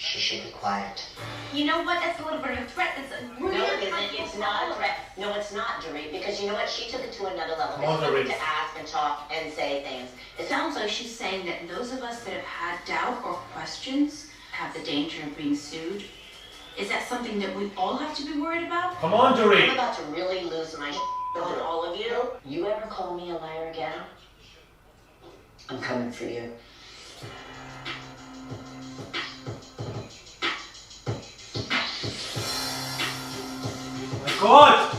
She should be quiet. You know what? That's a little bit of a threat. It's a really No, it isn't. It's not a threat. No, it's not, Dorit, because you know what? She took it to another level. Come on, It's Dorit. to ask and talk and say things. It sounds like she's saying that those of us that have had doubt or questions have the danger of being sued. Is that something that we all have to be worried about? Come on, I'm Dorit. about to really lose my on all of you. You ever call me a liar again? I'm coming for you. God!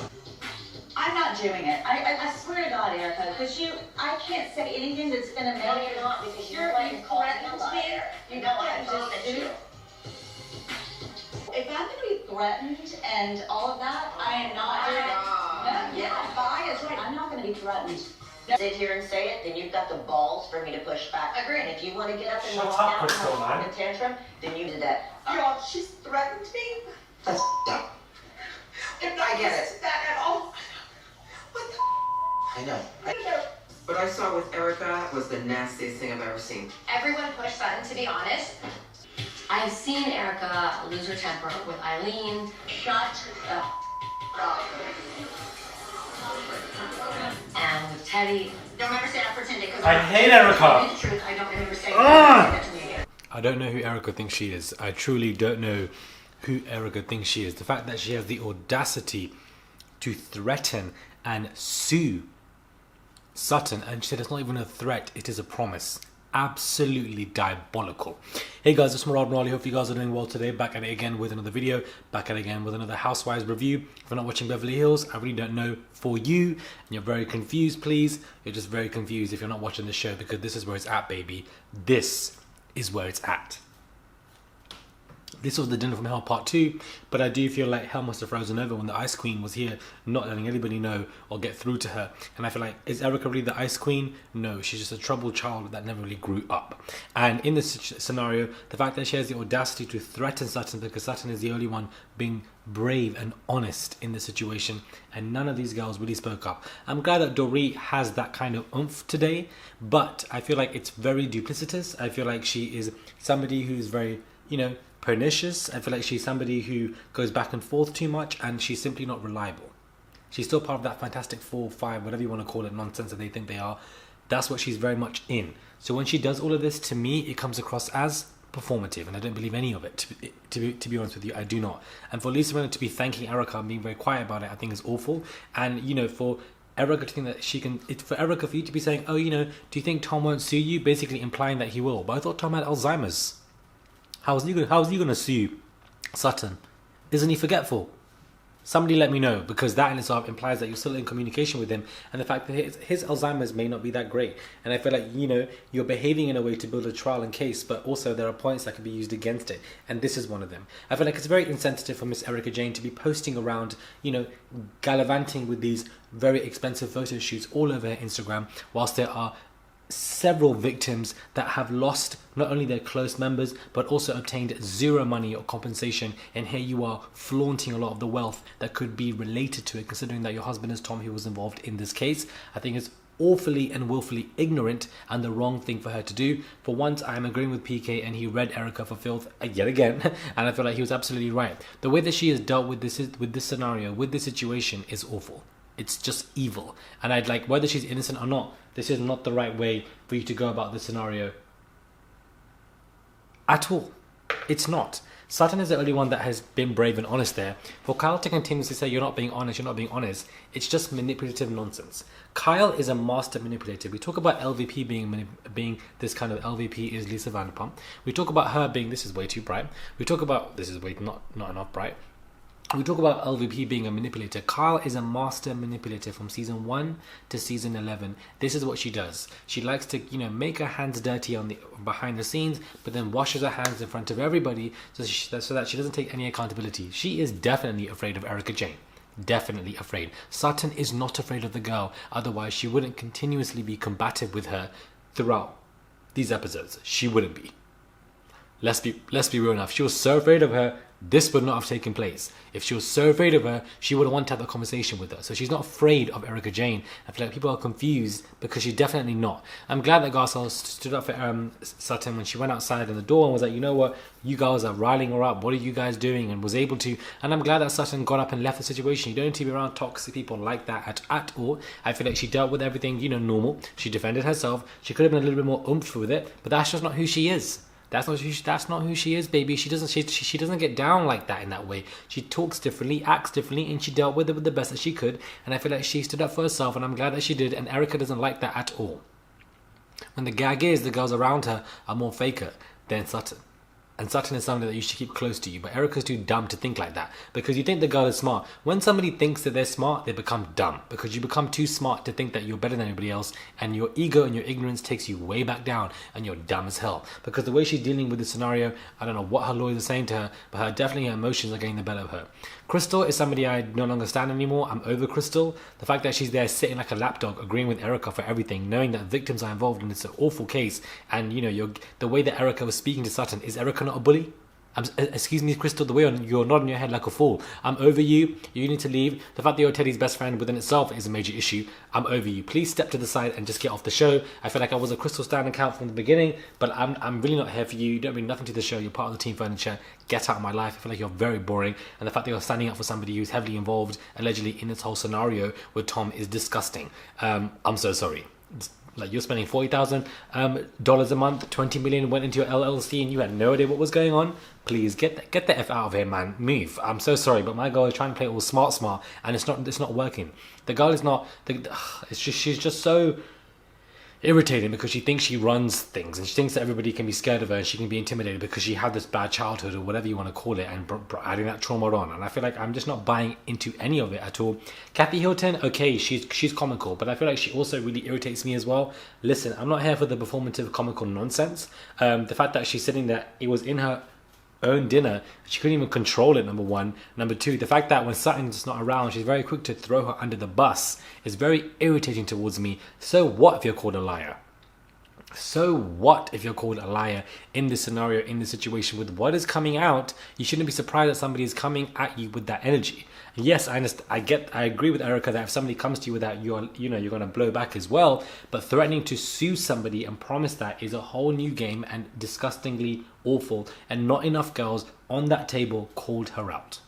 I'm not doing it. I swear to God, Erica, because I can't say anything that's going to make No, you're not, because you know what? You called me a liar. You know I promised you. If I'm going to be threatened and all of that, I am not doing it. No, yeah, bye is right. I'm not going to be threatened. Sit here and say it, then you've got the balls for me to push back. Agreed. And if you want to get up and Shut walk up, down Crystal, man. and tantrum, then you did that. Y'all, she's threatened me. That's dumb. I'm not I get it. to that at all. What the? I know. What I saw with Erica was the nastiest thing I've ever seen. Everyone pushed Sutton, to be honest. I've seen Erica lose her temper with Eileen. Shut up. And with Teddy. Don't ever say that for Cindy. I hate Erica. The truth, I don't ever say Ah! that to me again. I don't know who Erica thinks she is. I truly don't know who Erica thinks she is. The fact that she has the audacity to threaten and sue Sutton, and she said it's not even a threat, it is a promise. Absolutely diabolical. Hey guys, it's Rhobh. Hope you guys are doing well today. Back at it again with another video. Back at it again with another Housewives review. If you're not watching Beverly Hills, I really don't know for you. And you're very confused, please. You're just very confused if you're not watching the show, because this is where it's at, baby. This is where it's at. This was the Dinner from Hell part 2, but I do feel like hell must have frozen over when the Ice Queen was here, not letting anybody know or get through to her. And I feel like, is Erica really the Ice Queen? No, she's just a troubled child that never really grew up. And in this scenario, the fact that she has the audacity to threaten Sutton, because Sutton is the only one being brave and honest in this situation, and none of these girls really spoke up. I'm glad that Dorit has that kind of oomph today, but I feel like it's very duplicitous. I feel like she is somebody who's very, pernicious. I feel like she's somebody who goes back and forth too much, and she's simply not reliable. She's still part of that Fantastic 4, 5, whatever you want to call it, nonsense that they think they are. That's what she's very much in. So when she does all of this, to me, it comes across as performative, and I don't believe any of it, to be honest with you. I do not. And for Lisa Rinna to be thanking Erica and being very quiet about it, I think is awful. And for Erica to think that she can, for Erica, for you to be saying, oh, do you think Tom won't sue you? Basically implying that he will. But I thought Tom had Alzheimer's. How is he going to sue Sutton? Isn't he forgetful? Somebody let me know, because that in itself implies that you're still in communication with him, and the fact that his Alzheimer's may not be that great. And I feel like, you're behaving in a way to build a trial and case, but also there are points that can be used against it, and this is one of them. I feel like it's very insensitive for Miss Erica Jane to be posting around, gallivanting with these very expensive photo shoots all over her Instagram, whilst there are several victims that have lost not only their close members but also obtained zero money or compensation, and here you are flaunting a lot of the wealth that could be related to it, considering that your husband is Tom, who was involved in this case. I think it's awfully and willfully ignorant and the wrong thing for her to do. For once, I am agreeing with PK, and he read Erica for filth yet again, and I feel like he was absolutely right. The way that she has dealt with this scenario, with this situation, is awful. It's just evil. And I'd like, whether she's innocent or not, this is not the right way for you to go about this scenario at all. It's not. Sutton is the only one that has been brave and honest there. For Kyle to continuously say you're not being honest, it's just manipulative nonsense. Kyle is a master manipulator. We talk about LVP being this kind of LVP is Lisa Vanderpump. We talk about her being, this is way too bright. We talk about, this is way not enough bright. We talk about LVP being a manipulator. Kyle is a master manipulator from season 1 to season 11. This is what she does. She likes to, make her hands dirty behind the scenes, but then washes her hands in front of everybody so that she doesn't take any accountability. She is definitely afraid of Erica Jane. Definitely afraid. Sutton is not afraid of the girl. Otherwise, she wouldn't continuously be combative with her throughout these episodes. She wouldn't be. Let's be real enough. She was so afraid of her this would not have taken place. If she was so afraid of her, she would want to have that conversation with her. So she's not afraid of Erica Jane. I feel like people are confused because she's definitely not. I'm glad that Garcelle stood up for Sutton when she went outside in the door and was like, you know what, you guys are riling her up. What are you guys doing? And was able to. And I'm glad that Sutton got up and left the situation. You don't need to be around toxic people like that at all. I feel like she dealt with everything, normal. She defended herself. She could have been a little bit more oomph with it, but that's just not who she is. That's not who she is, baby. She doesn't get down like that in that way. She talks differently, acts differently, and she dealt with it with the best that she could. And I feel like she stood up for herself, and I'm glad that she did. And Erica doesn't like that at all. And the gag is the girls around her are more faker than Sutton. And Sutton is somebody that you should keep close to you. But Erica's too dumb to think like that. Because you think the girl is smart. When somebody thinks that they're smart, they become dumb. Because you become too smart to think that you're better than anybody else. And your ego and your ignorance takes you way back down. And you're dumb as hell. Because the way she's dealing with the scenario, I don't know what her lawyers are saying to her. But definitely her emotions are getting the better of her. Crystal is somebody I no longer stand anymore. I'm over Crystal. The fact that she's there sitting like a lapdog, agreeing with Erica for everything, knowing that victims are involved and it's an awful case. And the way that Erica was speaking to Sutton, is Erica not a bully? Excuse me, Crystal, the way you're nodding your head like a fool. I'm over you. You need to leave. The fact that you're Teddy's best friend within itself is a major issue. I'm over you. Please step to the side and just get off the show. I feel like I was a Crystal Stan account from the beginning, but I'm really not here for you. You don't mean nothing to the show. You're part of the team furniture. Get out of my life. I feel like you're very boring. And the fact that you're standing up for somebody who's heavily involved, allegedly, in this whole scenario with Tom is disgusting. I'm so sorry. Like, you're spending $40,000 a month, 20 million went into your LLC, and you had no idea what was going on. Please get the F out of here, man. Move. I'm so sorry, but my girl is trying to play it all smart, and it's not working. The girl is not. She's just so irritating because she thinks she runs things, and she thinks that everybody can be scared of her and she can be intimidated because she had this bad childhood or whatever you want to call it, and adding that trauma on. And I feel like I'm just not buying into any of it at all. Kathy Hilton, okay, she's comical, but I feel like she also really irritates me as well. Listen, I'm not here for the performative comical nonsense. The fact that she's sitting there, it was in her own dinner, she couldn't even control it, number one. Number two, the fact that when Sutton's not around, she's very quick to throw her under the bus is very irritating towards me. So what if you're called a liar? So what if you're called a liar in this scenario, in this situation? With what is coming out, you shouldn't be surprised that somebody is coming at you with that energy. Yes, I understand. I agree with Erica that if somebody comes to you with that, you're going to blow back as well. But threatening to sue somebody and promise that is a whole new game and disgustingly awful. And not enough girls on that table called her out.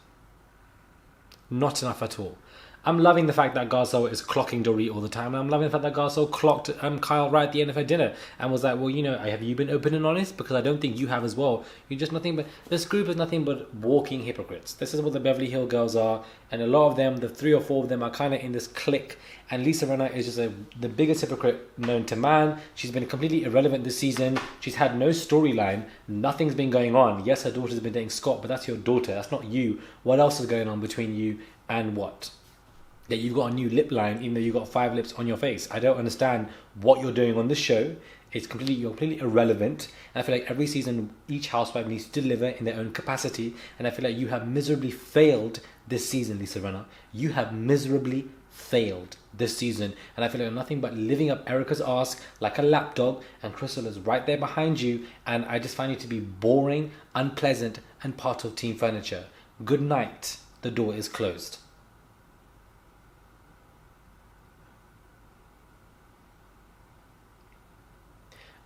Not enough at all. I'm loving the fact that Garcelle is clocking Dorit all the time. And I'm loving the fact that Garcelle clocked Kyle right at the end of her dinner and was like, well, have you been open and honest? Because I don't think you have as well. You're just nothing but, this group is nothing but walking hypocrites. This is what the Beverly Hill girls are. And a lot of them, the 3 or 4 of them, are kind of in this clique. And Lisa Rinna is just the biggest hypocrite known to man. She's been completely irrelevant this season. She's had no storyline. Nothing's been going on. Yes, her daughter's been dating Scott, but that's your daughter. That's not you. What else is going on between you and what? That you've got a new lip line, even though you've got 5 lips on your face. I don't understand what you're doing on this show. You're completely irrelevant. And I feel like every season, each housewife needs to deliver in their own capacity. And I feel like you have miserably failed this season, Lisa Rinna. You have miserably failed this season. And I feel like nothing but living up Erica's ass like a lapdog. And Crystal is right there behind you. And I just find you to be boring, unpleasant, and part of team furniture. Good night. The door is closed.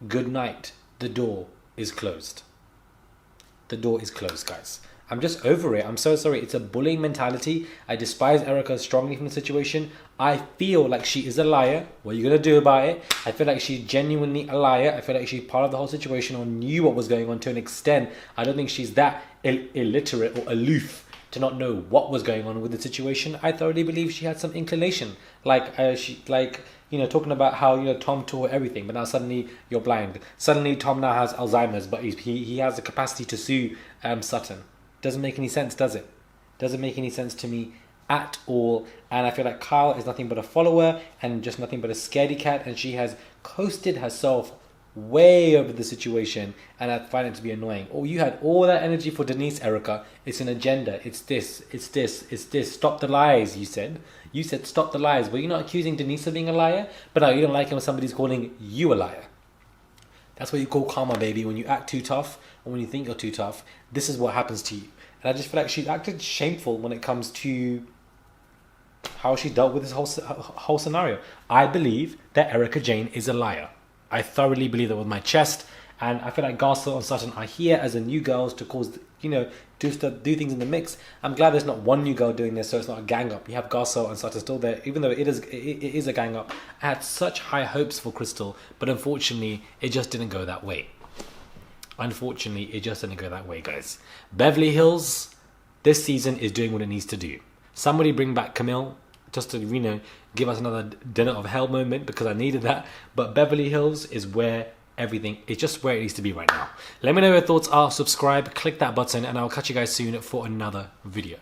Good night. The door is closed. The door is closed, guys. I'm just over it. I'm so sorry. It's a bullying mentality. I despise Erica strongly from the situation. I feel like she is a liar. What are you going to do about it? I feel like she's genuinely a liar. I feel like she's part of the whole situation or knew what was going on to an extent. I don't think she's that illiterate or aloof to not know what was going on with the situation. I thoroughly believe she had some inclination. Talking about how, Tom taught everything, but now suddenly you're blind. Suddenly Tom now has Alzheimer's, but he has the capacity to sue Sutton. Doesn't make any sense, does it? Doesn't make any sense to me at all. And I feel like Kyle is nothing but a follower and just nothing but a scaredy cat, and she has coasted herself way over the situation, and I find it to be annoying. Oh, you had all that energy for Denise, Erica. It's an agenda. It's this. Stop the lies, you said. You said stop the lies. Were you not accusing Denise of being a liar? But now you don't like it when somebody's calling you a liar. That's what you call karma, baby. When you act too tough, or when you think you're too tough, this is what happens to you. And I just feel like she acted shameful when it comes to how she dealt with this whole scenario. I believe that Erica Jane is a liar. I thoroughly believe that with my chest, and I feel like Garcelle and Sutton are here as a new girls to cause, you know, do things in the mix. I'm glad there's not one new girl doing this, so it's not a gang up. You have Garcelle and Sutton still there, even though it is a gang up. I had such high hopes for Crystal, but unfortunately, it just didn't go that way. Unfortunately, it just didn't go that way, guys. Beverly Hills, this season is doing what it needs to do. Somebody bring back Camille, just to, you know, give us another dinner of hell moment, because I needed that. But Beverly Hills is where everything is just where it needs to be right now. Let me know your thoughts are. Subscribe, click that button, and I'll catch you guys soon for another video.